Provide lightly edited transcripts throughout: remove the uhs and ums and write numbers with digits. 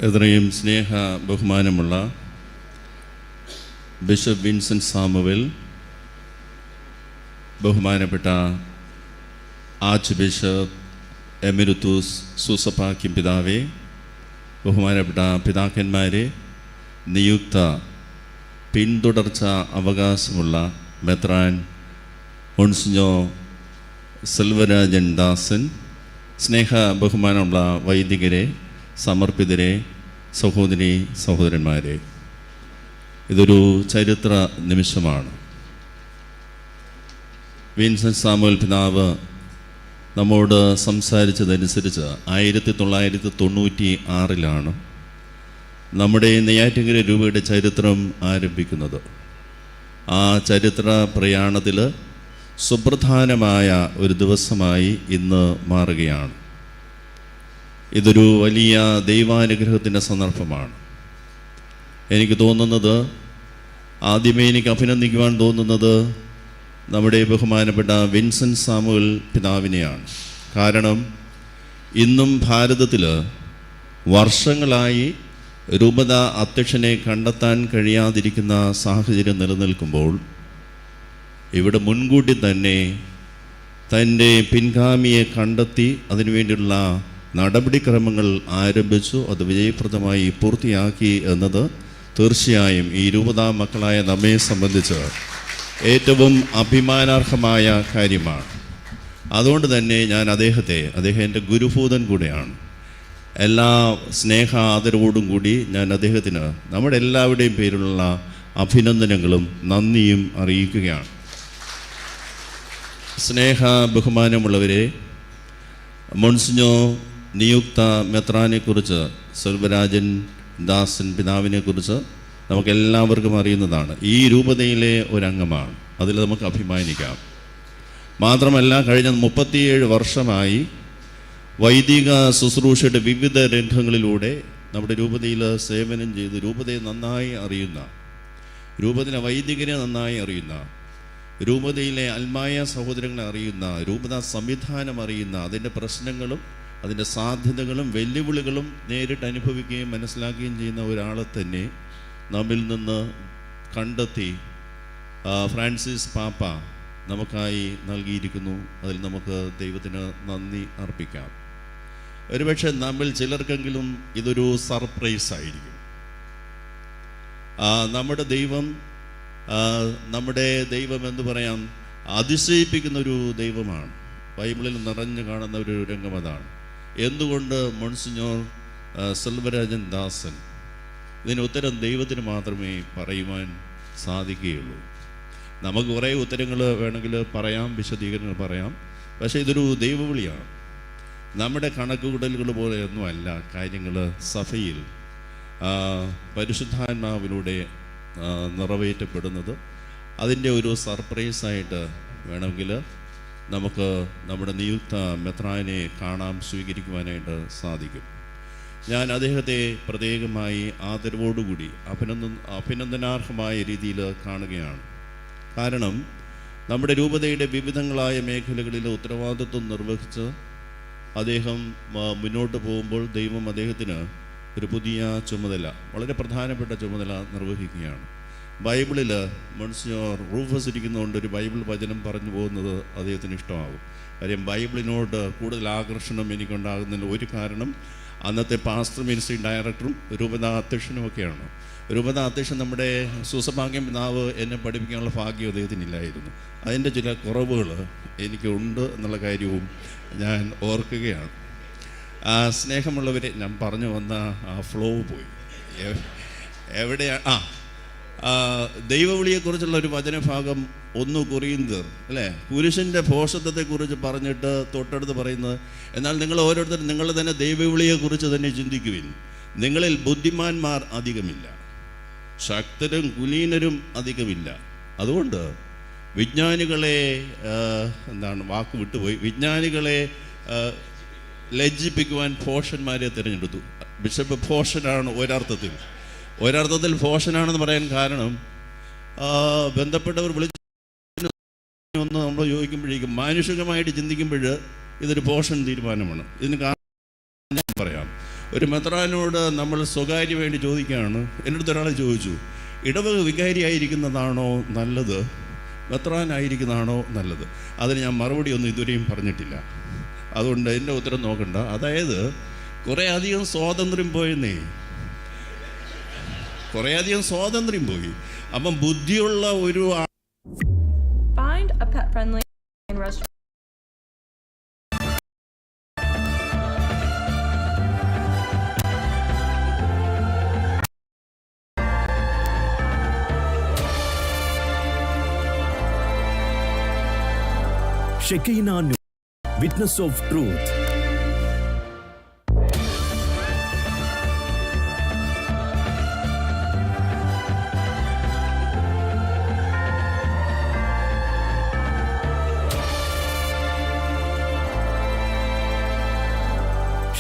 എത്രയും സ്നേഹ ബഹുമാനമുള്ള bishop Vincent Samuel, ബഹുമാനപ്പെട്ട ആർച്ച് ബിഷപ്പ് എമിരുത്തൂസ് സൂസപാക്യം പിതാവേ, ബഹുമാനപ്പെട്ട പിതാക്കന്മാരെ, നിയുക്ത പിന്തുടർച്ച അവകാശമുള്ള മെത്രാൻ മോൺസിഞ്ഞോ സെൽവരാജൻ ദാസൻ, സ്നേഹ ബഹുമാനമുള്ള വൈദികരെ, സമർപ്പിതരെ, സഹോദരി സഹോദരന്മാരെ, ഇതൊരു ചരിത്ര നിമിഷമാണ്. വിൻസെൻ്റ് സാമുവൽ പിതാവ് നമ്മോട് സംസാരിച്ചതനുസരിച്ച് 1996 നമ്മുടെ നെയ്യാറ്റിൻകര രൂപയുടെ ചരിത്രം ആരംഭിക്കുന്നത്. ആ ചരിത്ര പ്രയാണത്തിൽ സുപ്രധാനമായ ഒരു ദിവസമായി ഇന്ന് മാറുകയാണ്. ഇതൊരു വലിയ ദൈവാനുഗ്രഹത്തിൻ്റെ സന്ദർഭമാണ്. എനിക്ക് തോന്നുന്നത്, ആദ്യമേ എനിക്ക് അഭിനന്ദിക്കുവാൻ തോന്നുന്നത് നമ്മുടെ ബഹുമാനപ്പെട്ട വിൻസെൻ്റ് സാമുവൽ പിതാവിനെയാണ്. കാരണം ഇന്നും ഭാരതത്തിൽ വർഷങ്ങളായി രൂപത അധ്യക്ഷനെ കണ്ടെത്താൻ കഴിയാതിരിക്കുന്ന സാഹചര്യം നിലനിൽക്കുമ്പോൾ ഇവിടെ മുൻകൂട്ടി തന്നെ തൻ്റെ പിൻഗാമിയെ കണ്ടെത്തി അതിനുവേണ്ടിയുള്ള നടപടിക്രമങ്ങൾ ആരംഭിച്ചു. അത് വിജയപ്രദമായി പൂർത്തിയാക്കി എന്നത് തീർച്ചയായും ഈ രൂപതാ മക്കളായ നമ്മെ സംബന്ധിച്ച് ഏറ്റവും അഭിമാനാർഹമായ കാര്യമാണ്. അതുകൊണ്ട് തന്നെ ഞാൻ അദ്ദേഹം എൻ്റെ ഗുരുഭൂതൻ കൂടെയാണ്. എല്ലാ സ്നേഹ ആദരവോടും കൂടി ഞാൻ അദ്ദേഹത്തിന് നമ്മുടെ എല്ലാവരുടെയും പേരിലുള്ള അഭിനന്ദനങ്ങളും നന്ദിയും അറിയിക്കുകയാണ്. സ്നേഹ ബഹുമാനമുള്ളവരെ, മോൺസിഞ്ഞോ നിയുക്ത മെത്രാനെക്കുറിച്ച്, സെൽവരാജൻ ദാസൻ പിതാവിനെക്കുറിച്ച് നമുക്കെല്ലാവർക്കും അറിയുന്നതാണ്. ഈ രൂപതയിലെ ഒരംഗമാണ്. അതിൽ നമുക്ക് അഭിമാനിക്കാം. മാത്രമല്ല, കഴിഞ്ഞ 37 വർഷമായി വൈദിക ശുശ്രൂഷയുടെ വിവിധ രംഗങ്ങളിലൂടെ നമ്മുടെ രൂപതയിൽ സേവനം ചെയ്ത് രൂപതയെ നന്നായി അറിയുന്ന, രൂപതയിലെ വൈദികരെ നന്നായി അറിയുന്ന, രൂപതയിലെ അൽമായ സഹോദരങ്ങളെ അറിയുന്ന, രൂപത സംവിധാനം അറിയുന്ന, അതിൻ്റെ പ്രശ്നങ്ങളും അതിൻ്റെ സാധ്യതകളും വെല്ലുവിളികളും നേരിട്ട് അനുഭവിക്കുകയും മനസ്സിലാക്കുകയും ചെയ്യുന്ന ഒരാളെ തന്നെ നമ്മിൽ നിന്ന് കണ്ടെത്തി ഫ്രാൻസിസ് പാപ്പ നമുക്കായി നൽകിയിരിക്കുന്നു. അതിൽ നമുക്ക് ദൈവത്തിന് നന്ദി അർപ്പിക്കാം. ഒരുപക്ഷെ നമ്മിൽ ചിലർക്കെങ്കിലും ഇതൊരു സർപ്രൈസ് ആയിരിക്കും. നമ്മുടെ ദൈവം എന്ന് പറയാം, അതിശയിപ്പിക്കുന്നൊരു ദൈവമാണ്. ബൈബിളിൽ നിറഞ്ഞു കാണുന്ന ഒരു രംഗം അതാണ്. എന്തുകൊണ്ട് മോൺസിഞ്ഞോർ സെൽവരാജൻ ദാസൻ? ഇതിന് ഉത്തരം ദൈവത്തിന് മാത്രമേ പറയുവാൻ സാധിക്കുകയുള്ളൂ. നമുക്ക് കുറേ ഉത്തരങ്ങൾ വേണമെങ്കിൽ പറയാം, വിശദീകരണങ്ങൾ പറയാം. പക്ഷേ ഇതൊരു ദൈവവിളിയാണ്. നമ്മുടെ കണക്കുകൂടലുകൾ പോലെയൊന്നുമല്ല കാര്യങ്ങൾ സഭയിൽ പരിശുദ്ധാത്മാവിലൂടെ നിറവേറ്റപ്പെടുന്നത്. അതിൻ്റെ ഒരു സർപ്രൈസായിട്ട് വേണമെങ്കിൽ നമുക്ക് നമ്മുടെ നിയുക്ത മെത്രാനെ കാണാം, സ്വീകരിക്കുവാനായിട്ട് സാധിക്കും. ഞാൻ അദ്ദേഹത്തെ പ്രത്യേകമായി ആദരവോടുകൂടി അഭിനന്ദനാർഹമായ രീതിയിൽ കാണുകയാണ്. കാരണം നമ്മുടെ രൂപതയുടെ വിവിധങ്ങളായ മേഖലകളിൽ ഉത്തരവാദിത്വം നിർവഹിച്ച് അദ്ദേഹം മുന്നോട്ട് പോകുമ്പോൾ ദൈവം അദ്ദേഹത്തിന് ഒരു പുതിയ ചുമതല, വളരെ പ്രധാനപ്പെട്ട ചുമതല നിർവഹിക്കുകയാണ്. ബൈബിളിൽ മോൺസിഞ്ഞോർ റൂഫസ് ഇരിക്കുന്നതുകൊണ്ട് ഒരു ബൈബിൾ വചനം പറഞ്ഞു പോകുന്നത് അദ്ദേഹത്തിന് ഇഷ്ടമാകും. കാര്യം ബൈബിളിനോട് കൂടുതൽ ആകർഷണം എനിക്കുണ്ടാകുന്നതിന് ഒരു കാരണം അന്നത്തെ പാസ്റ്റർ മിനിസ്ട്രി ഡയറക്ടറും രൂപതാ അധ്യക്ഷനുമൊക്കെയാണ്. രൂപതാ അധ്യക്ഷൻ നമ്മുടെ സൂസപാക്യം പിതാവ് എന്നെ പഠിപ്പിക്കാനുള്ള ഭാഗ്യം അദ്ദേഹത്തിനില്ലായിരുന്നു. അതിൻ്റെ ചില കുറവുകൾ എനിക്കുണ്ട് എന്നുള്ള കാര്യവും ഞാൻ ഓർക്കുകയാണ്. സ്നേഹമുള്ളവരെ, ഞാൻ പറഞ്ഞു വന്ന ആ ഫ്ലോ പോയി. എവിടെയാണ്? ദൈവവിളിയെക്കുറിച്ചുള്ള ഒരു വചനഭാഗം 1 കൊരിന്ത്യർ അല്ലേ, പുരുഷൻ്റെ ഭോഷത്വത്തെക്കുറിച്ച് പറഞ്ഞിട്ട് തൊട്ടടുത്ത് പറയുന്നത്, എന്നാൽ നിങ്ങൾ ഓരോരുത്തരും നിങ്ങൾ തന്നെ ദൈവവിളിയെക്കുറിച്ച് തന്നെ ചിന്തിക്കുവിൻ. നിങ്ങളിൽ ബുദ്ധിമാന്മാർ അധികമില്ല, ശക്തരും കുലീനരും അധികമില്ല. അതുകൊണ്ട് വിജ്ഞാനികളെ വാക്ക് വിട്ടുപോയി, വിജ്ഞാനികളെ ലജ്ജിപ്പിക്കുവാൻ ഭോഷന്മാരെ തിരഞ്ഞെടുത്തു. ബിഷപ്പ് ഭോഷനാണ് ഒരർത്ഥത്തിൽ ഭോഷനാണെന്ന് പറയാൻ കാരണം ബന്ധപ്പെട്ടവർ വിളിച്ചു നമ്മൾ ചോദിക്കുമ്പോഴേക്കും മാനുഷികമായിട്ട് ചിന്തിക്കുമ്പോൾ ഇതൊരു പോഷൻ തീരുമാനമാണ്. ഇതിന് കാരണം ഞാൻ പറയാം. ഒരു മെത്രാനോട് നമ്മൾ സ്വകാര്യമായിട്ട് ചോദിക്കുകയാണ്. എൻ്റെ അടുത്ത് ഒരാളെ ചോദിച്ചു, ഇടവക വികാരിയായിരിക്കുന്നതാണോ നല്ലത്, മെത്രാനായിരിക്കുന്നതാണോ നല്ലത്? അതിന് ഞാൻ മറുപടി ഒന്നും ഇതുവരെയും പറഞ്ഞിട്ടില്ല. അതുകൊണ്ട് എൻ്റെ ഉത്തരം നോക്കണ്ട. അതായത് കുറേ അധികം സ്വാതന്ത്ര്യം പോയെന്നേ, കുറേ അധികം സ്വാതന്ത്ര്യം പോയി. അപ്പം ബുദ്ധിയുള്ള ഒരു Find a pet-friendly restaurant. Shekinah News, Witness of Truth.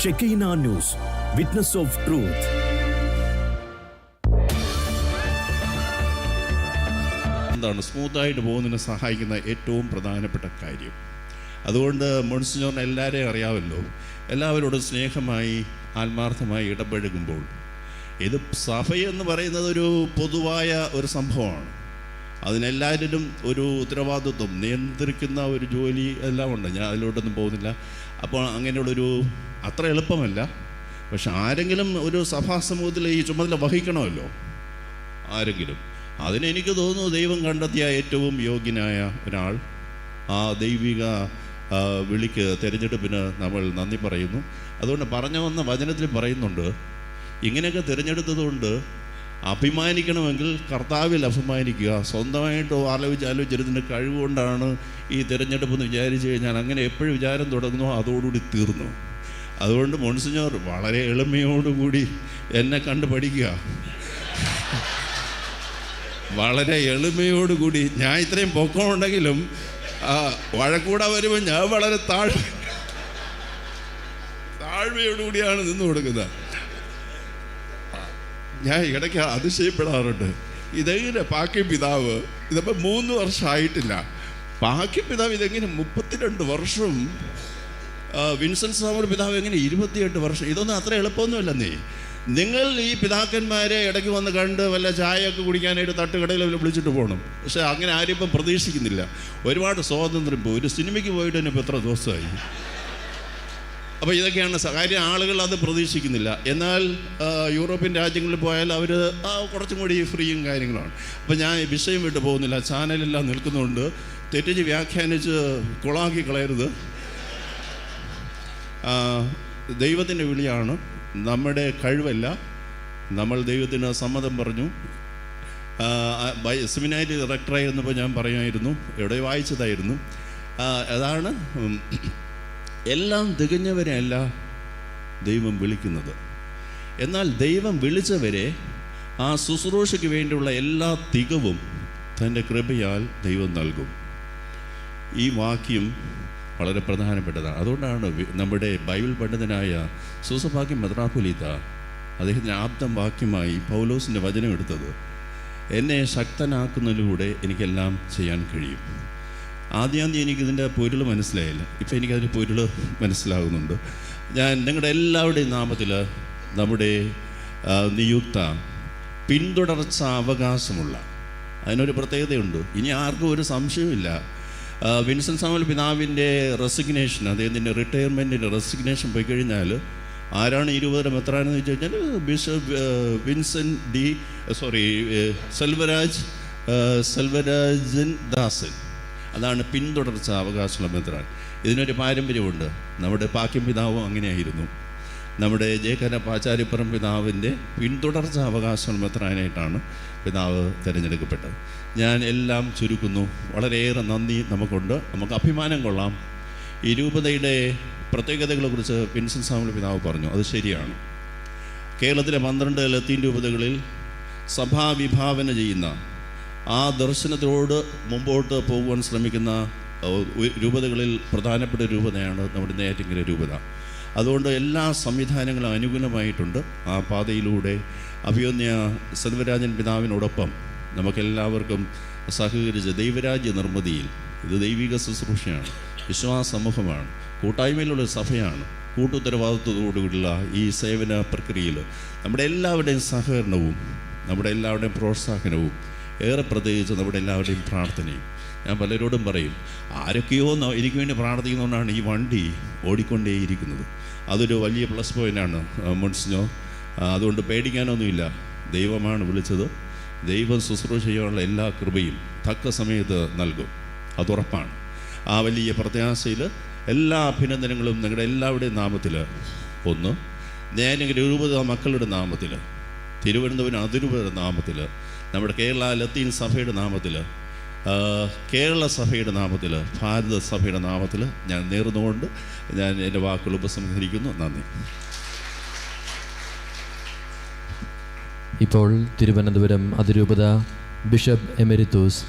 Shekinah News, Witness of Truth. എന്താണ് സ്മൂത്തായിട്ട് പോകുന്നതിന് സഹായിക്കുന്ന ഏറ്റവും പ്രധാനപ്പെട്ട കാര്യം. അതുകൊണ്ട് മോൺസിഞ്ഞോറിനെ എല്ലാവരെയും അറിയാമല്ലോ. എല്ലാവരോടും സ്നേഹമായി ആത്മാർത്ഥമായി ഇടപഴകുമ്പോൾ, ഇത് സഭയെന്ന് പറയുന്നത് ഒരു പൊതുവായ ഒരു സംഭവമാണ്. അതിനെല്ലാവരും ഒരു ഉത്തരവാദിത്വം നിയന്ത്രിക്കുന്ന ഒരു ജോലി എല്ലാം ഉണ്ട്. ഞാൻ അതിലോട്ടൊന്നും പോകുന്നില്ല. അപ്പോൾ അങ്ങനെയുള്ളൊരു അത്ര എളുപ്പമല്ല. പക്ഷെ ആരെങ്കിലും ഒരു സഭാ സമൂഹത്തിൽ ഈ ചുമതല വഹിക്കണമല്ലോ, ആരെങ്കിലും. അതിനെനിക്ക് തോന്നുന്നു ദൈവം കണ്ടെത്തിയ ഏറ്റവും യോഗ്യനായ ഒരാൾ. ആ ദൈവിക വിളിക്ക്, തിരഞ്ഞെടുപ്പിന് നമ്മൾ നന്ദി പറയുന്നു. അതുകൊണ്ട് പറഞ്ഞു വന്ന വചനത്തിൽ പറയുന്നുണ്ട്, ഇങ്ങനെയൊക്കെ തിരഞ്ഞെടുത്തതുകൊണ്ട് അഭിമാനിക്കണമെങ്കിൽ കർത്താവിൽ അഭിമാനിക്കുക. സ്വന്തമായിട്ട് ആലോചിച്ചതിൻ്റെ കഴിവുകൊണ്ടാണ് ഈ തിരഞ്ഞെടുപ്പെന്ന് വിചാരിച്ചു കഴിഞ്ഞാൽ അങ്ങനെ എപ്പോഴും വിചാരം തുടങ്ങുന്നോ അതോടുകൂടി തീർന്നു. അതുകൊണ്ട് മോൺസിഞ്ഞോർ വളരെ എളിമയോടുകൂടി എന്നെ കണ്ട് പഠിക്കുക. വളരെ എളിമയോടുകൂടി. ഞാൻ ഇത്രയും പൊക്കമുണ്ടെങ്കിലും വഴക്കൂടെ വരുമ്പോൾ ഞാൻ വളരെ താഴ്മയോടുകൂടിയാണ് നിന്ന് കൊടുക്കുന്നത്. ഞാൻ ഇടയ്ക്ക് അതിശയപ്പെടാറുണ്ട്, ഇതെങ്ങനെ പാക്കി പിതാവ്, ഇതിപ്പോൾ 3 വർഷമായിട്ടില്ല, പാക്കി പിതാവ് ഇതെങ്ങനെ 32 വർഷം, വിൻസെൻ്റ് സാമുവൽ പിതാവ് എങ്ങനെ 28 വർഷം? ഇതൊന്നും അത്ര എളുപ്പമൊന്നുമല്ലെന്നേ. നിങ്ങൾ ഈ പിതാക്കന്മാരെ ഇടയ്ക്ക് വന്ന് കണ്ട് വല്ല ചായയൊക്കെ കുടിക്കാനായിട്ട് തട്ടുകടയിൽ വിളിച്ചിട്ട് പോകണം. പക്ഷേ അങ്ങനെ ആരും ഇപ്പം പ്രതീക്ഷിക്കുന്നില്ല. ഒരുപാട് സ്വാതന്ത്ര്യം പോയി. ഒരു സിനിമയ്ക്ക് പോയിട്ട് തന്നെ ഇപ്പോൾ എത്ര ദിവസമായി. അപ്പോൾ ഇതൊക്കെയാണ് കാര്യം. ആളുകൾ അത് പ്രതീക്ഷിക്കുന്നില്ല. എന്നാൽ യൂറോപ്യൻ രാജ്യങ്ങളിൽ പോയാൽ അവർ കുറച്ചും കൂടി ഫ്രീയും കാര്യങ്ങളാണ്. അപ്പോൾ ഞാൻ വിഷയം വിട്ടു പോകുന്നില്ല. ചാനലെല്ലാം നിൽക്കുന്നുണ്ട്. തെറ്റിച്ച് വ്യാഖ്യാനിച്ച് കൊളാക്കി കളയരുത്. ദൈവത്തിൻ്റെ വിളിയാണ്, നമ്മുടെ കഴിവല്ല. നമ്മൾ ദൈവത്തിന് സമ്മതം പറഞ്ഞു. സെമിനാരി ഡയറക്ടറായിരുന്നപ്പോൾ ഞാൻ പറയുമായിരുന്നു, എവിടെ വായിച്ചതായിരുന്നു, അതാണ് എല്ലാം തികഞ്ഞവരെയല്ല ദൈവം വിളിക്കുന്നത്. എന്നാൽ ദൈവം വിളിച്ചവരെ ആ ശുശ്രൂഷയ്ക്ക് വേണ്ടിയുള്ള എല്ലാ തികവും തൻ്റെ കൃപയാൽ ദൈവം നൽകും. ഈ വാക്യം വളരെ പ്രധാനപ്പെട്ടതാണ്. അതുകൊണ്ടാണ് നമ്മുടെ ബൈബിൾ പണ്ഡിതനായ സൂസപാക്യം മെത്രാപ്പൊലീത്ത അദ്ദേഹത്തിന് ആപ്തം വാക്യമായി പൗലോസിൻ്റെ വചനം എടുത്തത്, എന്നെ ശക്തനാക്കുന്നതിലൂടെ എനിക്കെല്ലാം ചെയ്യാൻ കഴിയും. ആദ്യം എനിക്കിതിൻ്റെ പൊരുൾ മനസ്സിലായില്ല. ഇപ്പം എനിക്കതിൻ്റെ പൊരുൾ മനസ്സിലാകുന്നുണ്ട്. ഞാൻ നിങ്ങളുടെ എല്ലാവരുടെയും നാമത്തിൽ നമ്മുടെ നിയുക്ത പിന്തുടർച്ച അവകാശമുള്ള, അതിനൊരു പ്രത്യേകതയുണ്ട്. ഇനി ആർക്കും ഒരു സംശയമില്ല. വിൻസെൻ്റ് സാമുവൽ പിതാവിൻ്റെ റെസിഗ്നേഷൻ, അദ്ദേഹത്തിൻ്റെ റിട്ടയർമെൻറ്റിൻ്റെ റെസിഗ്നേഷൻ പോയി കഴിഞ്ഞാൽ ആരാണ് 20 മെത്രാനെന്ന് വെച്ച് കഴിഞ്ഞാൽ ബിഷപ്പ് സെൽവരാജൻ ദാസൻ. അതാണ് പിന്തുടർച്ച അവകാശമുള്ള മെത്രാൻ. ഇതിനൊരു പാരമ്പര്യമുണ്ട്. നമ്മുടെ പാക്യം പിതാവും അങ്ങനെയായിരുന്നു. നമ്മുടെ ജേക്കനപ്പാച്ചാരിപ്പുറം പിതാവിൻ്റെ പിന്തുടർച്ച അവകാശമുള്ള മെത്രാനായിട്ടാണ് പിതാവ് തിരഞ്ഞെടുക്കപ്പെട്ടത്. ഞാൻ എല്ലാം ചുരുക്കുന്നു. വളരെയേറെ നന്ദി നമുക്കുണ്ട്. നമുക്ക് അഭിമാനം കൊള്ളാം. ഈ രൂപതയുടെ പ്രത്യേകതകളെക്കുറിച്ച് വിൻസെൻ്റ് സാമുവൽ പിതാവ് പറഞ്ഞു, അത് ശരിയാണ്. കേരളത്തിലെ 12 ലത്തീൻ രൂപതകളിൽ സഭാവിഭാവന ചെയ്യുന്ന, ആ ദർശനത്തോട് മുമ്പോട്ട് പോകുവാൻ ശ്രമിക്കുന്ന രൂപതകളിൽ പ്രധാനപ്പെട്ട രൂപതയാണ് നമ്മുടെ നെയ്യാറ്റിൻകര രൂപത. അതുകൊണ്ട് എല്ലാ സംവിധാനങ്ങളും അനുകൂലമായിട്ടുണ്ട്. ആ പാതയിലൂടെ അഭിമന്യ സെൽവരാജൻ പിതാവിനോടൊപ്പം നമുക്കെല്ലാവർക്കും സഹകരിച്ച് ദൈവരാജ്യ നിർമ്മിതിയിൽ ഇത് ദൈവിക ശുശ്രൂഷയാണ്, വിശ്വാസ സമൂഹമാണ്, കൂട്ടായ്മയിലുള്ള സഭയാണ്. കൂട്ടുത്തരവാദിത്വത്തോടുകൂടിയുള്ള ഈ സേവന പ്രക്രിയയിൽ നമ്മുടെ എല്ലാവരുടെയും സഹകരണവും നമ്മുടെ എല്ലാവരുടെയും പ്രോത്സാഹനവും ഏറെ പ്രത്യേകിച്ച് നമ്മുടെ എല്ലാവരുടെയും പ്രാർത്ഥനയും. ഞാൻ പലരോടും പറയും, ആരൊക്കെയോ എനിക്ക് വേണ്ടി പ്രാർത്ഥിക്കുന്നതുകൊണ്ടാണ് ഈ വണ്ടി ഓടിക്കൊണ്ടേയിരിക്കുന്നത്. അതൊരു വലിയ പ്ലസ് പോയിൻ്റാണ് മോൺസിഞ്ഞോ. അതുകൊണ്ട് പേടിക്കാനൊന്നുമില്ല. ദൈവമാണ് വിളിച്ചത്. ദൈവം ശുശ്രൂഷ ചെയ്യാനുള്ള എല്ലാ കൃപയും തക്ക സമയത്ത് നൽകും, അതുറപ്പാണ്. ആ വലിയ പ്രത്യാശയിൽ എല്ലാ അഭിനന്ദനങ്ങളും നിങ്ങളുടെ എല്ലാവരുടെയും നാമത്തിൽ, ഒന്ന് ഞാനിങ്ങനെ 20 മക്കളുടെ നാമത്തിൽ, തിരുവനന്തപുരം അതിരൂപതയുടെ നാമത്തിൽ, നമ്മുടെ കേരള ലത്തീൻ സഭയുടെ നാമത്തിൽ, കേരള സഭയുടെ നാമത്തിൽ, ഭാരത സഭയുടെ നാമത്തിൽ ഞാൻ നേർന്നുകൊണ്ട് ഞാൻ എൻ്റെ വാക്കുകൾ ഉപസംഹരിക്കുന്നു. നന്ദി. ഇപ്പോൾ തിരുവനന്തപുരം അതിരൂപത ബിഷപ്പ് എമെരിറ്റൂസ്